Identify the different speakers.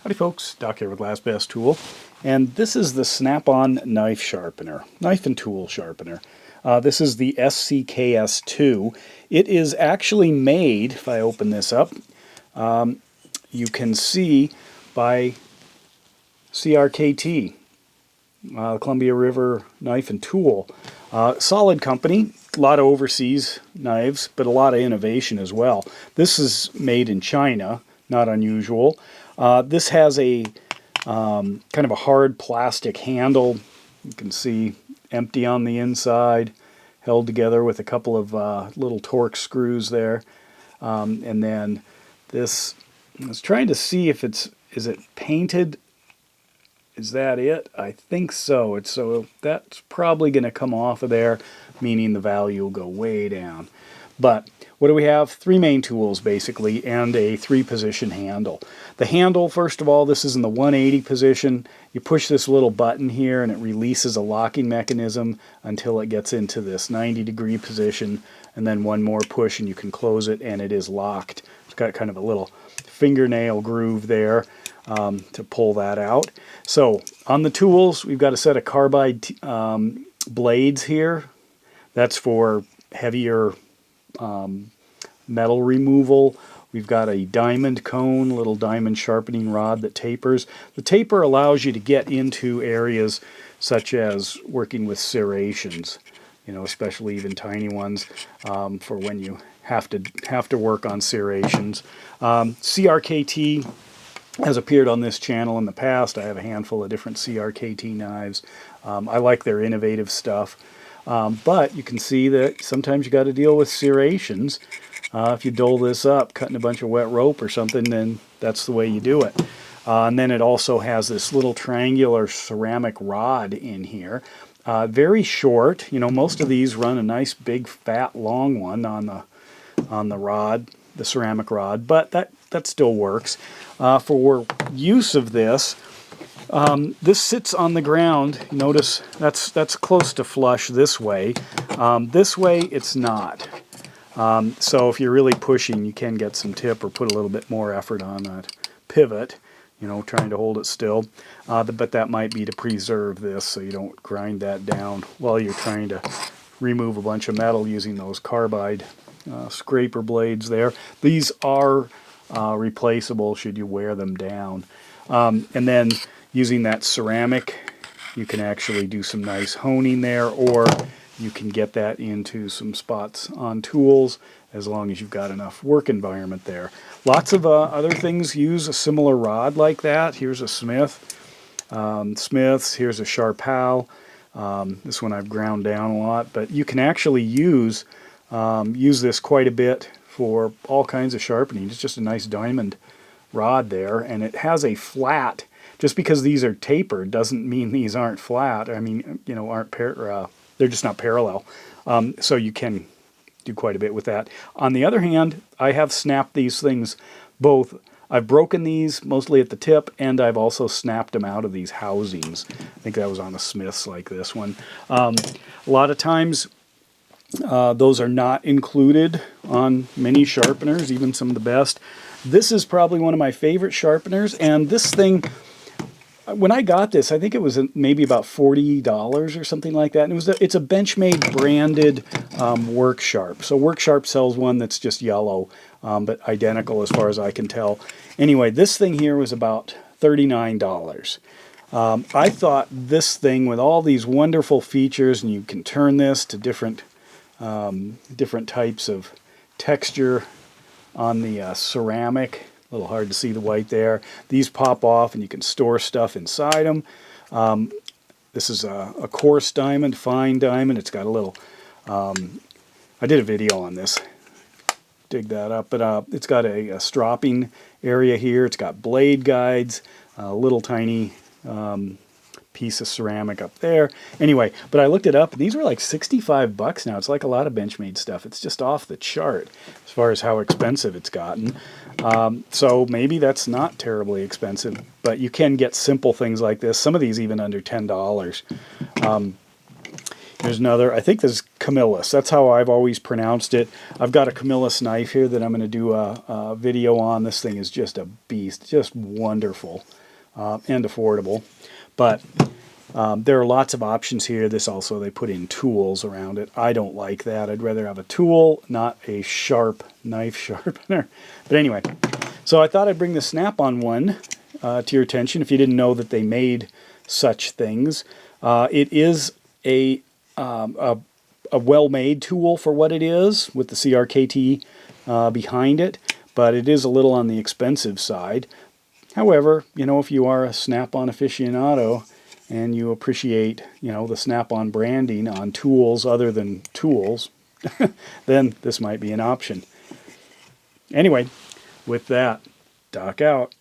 Speaker 1: Howdy folks, Doc here with Last Best Tool, and this is the Snap-on Knife Sharpener, Knife and Tool Sharpener. This is the SCKS2. It is actually made, if I open this up, you can see by CRKT, Columbia River Knife and Tool. Solid company, a lot of overseas knives, but a lot of innovation as well. This is made in China, not unusual. This has a kind of a hard plastic handle. You can see empty on the inside, held together with a couple of little torque screws there. And then this, I was trying to see if is it painted? Is that it? I think so. So that's probably going to come off of there, meaning the value will go way down. But what do we have? Three main tools basically, and a 3-position handle. The handle, first of all, this is in the 180 position. You push this little button here and it releases a locking mechanism until it gets into this 90-degree position, and then one more push and you can close it and it is locked. It's got kind of a little fingernail groove there to pull that out. So on the tools, we've got a set of carbide blades here. That's for heavier metal removal. We've got a diamond cone, little diamond sharpening rod that tapers. The taper allows you to get into areas such as working with serrations, you know, especially even tiny ones, for when you have to work on serrations. CRKT has appeared on this channel in the past. I have a handful of different CRKT knives. I like their innovative stuff. But you can see that sometimes you got to deal with serrations. If you dole this up, cutting a bunch of wet rope or something, then that's the way you do it. And then it also has this little triangular ceramic rod in here. Very short. You know, most of these run a nice big fat long one on the rod, the ceramic rod, but that still works. For use of this, this sits on the ground. Notice that's close to flush this way. This way it's not. So if you're really pushing, you can get some tip or put a little bit more effort on that pivot, you know, trying to hold it still. But that might be to preserve this so you don't grind that down while you're trying to remove a bunch of metal using those carbide scraper blades there. These are replaceable should you wear them down. And then using that ceramic, you can actually do some nice honing there, or you can get that into some spots on tools as long as you've got enough work environment there. Lots of other things use a similar rod like that. Here's a Smith's. Here's a Sharpal. This one I've ground down a lot, but you can actually use this quite a bit for all kinds of sharpening. It's just a nice diamond rod there, and it has a flat. Just because these are tapered doesn't mean these aren't flat. I mean, you know, they're just not parallel. So you can do quite a bit with that. On the other hand, I have snapped these things both. I've broken these mostly at the tip, and I've also snapped them out of these housings. I think that was on a Smith's like this one. A lot of times those are not included on many sharpeners, even some of the best. This is probably one of my favorite sharpeners, and this thing, when I got this, I think it was maybe about $40 or something like that. And it's a Benchmade branded Work Sharp. So Work Sharp sells one that's just yellow, but identical as far as I can tell. Anyway, this thing here was about $39. I thought this thing with all these wonderful features, and you can turn this to different types of texture on the ceramic. A little hard to see the white there. These pop off and you can store stuff inside them. This is a coarse diamond, fine diamond. It's got a little, I did a video on this, dig that up, but it's got a stropping area here. It's got blade guides, a little tiny piece of ceramic up there. Anyway, but I looked it up, and these were like $65 now. It's like a lot of Benchmade stuff. It's just off the chart as far as how expensive it's gotten. So maybe that's not terribly expensive, but you can get simple things like this. Some of these even under $10. There's another, I think this is Camillus. That's how I've always pronounced it. I've got a Camillus knife here that I'm going to do a video on. This thing is just a beast, just wonderful and affordable. But there are lots of options here. This also, they put in tools around it. I don't like that. I'd rather have a tool, not a sharp knife sharpener. But anyway, so I thought I'd bring the Snap-on one to your attention if you didn't know that they made such things. It is a well-made tool for what it is, with the CRKT behind it, but it is a little on the expensive side. However, you know, if you are a Snap-on aficionado and you appreciate, you know, the Snap-on branding on tools other than tools, then this might be an option. Anyway, with that, Doc out.